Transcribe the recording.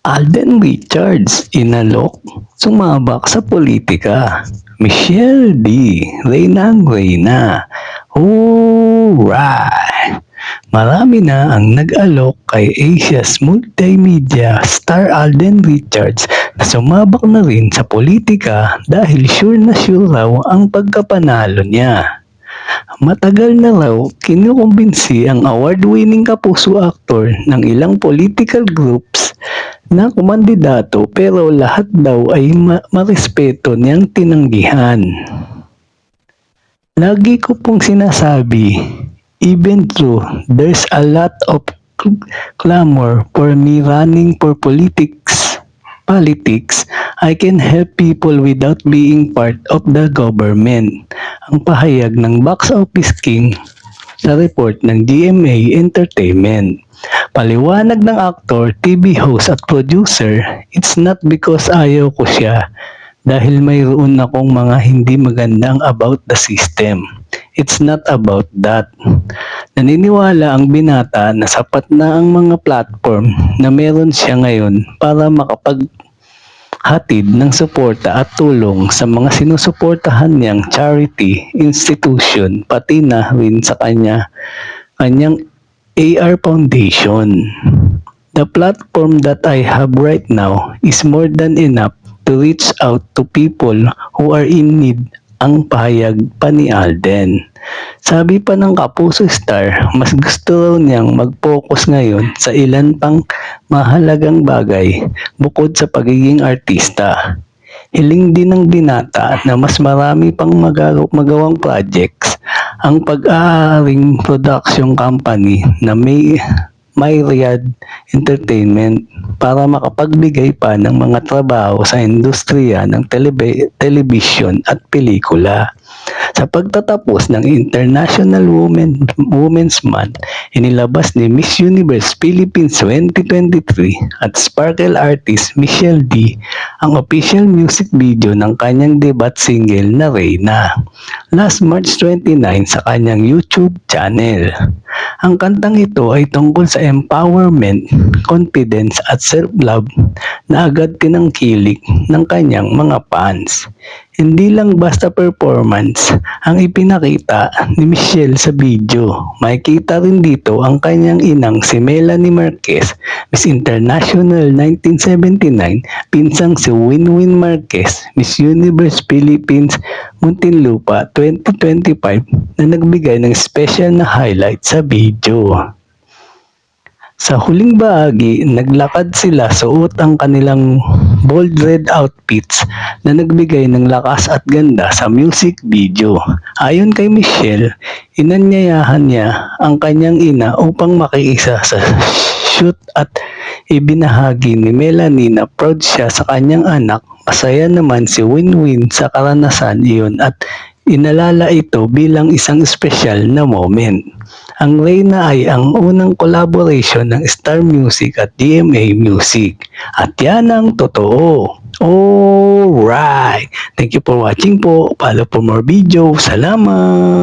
Alden Richards, inalok, sumabak sa politika. Michelle D. Reynang Reyna. Alright! Marami na ang nag-alok kay Asia's multimedia star Alden Richards na sumabak na rin sa politika dahil sure na sure raw ang pagkapanalo niya. Matagal na raw kinukumbinsi ang award-winning kapuso actor ng ilang political groups na kumandidato pero lahat daw ay marespeto niyang tinanggihan. Lagi ko pong sinasabi, even though there's a lot of clamor for me running for politics, I can help people without being part of the government. Ang pahayag ng Box Office King sa report ng GMA Entertainment. Paliwanag ng aktor, TV host at producer, it's not because ayaw ko siya dahil mayroon akong mga hindi magandang about the system. It's not about that. Naniniwala ang binata na sapat na ang mga platform na meron siya ngayon para makapaghatid ng suporta at tulong sa mga sinusuportahan niyang charity, institution, pati na rin sa kanyang AR Foundation. The platform that I have right now is more than enough to reach out to people who are in need, ang pahayag pa ni Alden. Sabi pa ng Kapuso Star, mas gusto raw niyang mag-focus ngayon sa ilan pang mahalagang bagay bukod sa pagiging artista. Hiling din ng binata na mas marami pang magawang projects ang pag-aaring production company na Myriad Entertainment para makapagbigay pa ng mga trabaho sa industriya ng television at pelikula. Sa pagtatapos ng International Women's Month, inilabas ni Miss Universe Philippines 2023 at Sparkle artist Michelle D ang official music video ng kanyang debut single na Reyna last March 29 sa kanyang YouTube channel. Ang kantang ito ay tungkol sa empowerment, confidence at self-love na agad tinangkilik ng kanyang mga fans. Hindi lang basta performance ang ipinakita ni Michelle sa video. Makikita rin dito ang kanyang inang si Melanie Marquez, Miss International 1979, pinsang si Winwin Marquez, Miss Universe Philippines Muntinlupa 2025 na nagbigay ng special na highlight sa video. Sa huling bahagi, naglakad sila suot ang kanilang bold red outfits na nagbigay ng lakas at ganda sa music video. Ayon kay Michelle, inanyayahan niya ang kanyang ina upang makiisa sa shoot at ibinahagi ni Melanie na proud siya sa kanyang anak. Masaya naman si Winwin sa karanasan iyon at inalala ito bilang isang espesyal na moment. Ang Reyna ay ang unang collaboration ng Star Music at DMA Music. At yan ang totoo. Alright! Thank you for watching po. Follow for more video. Salamat!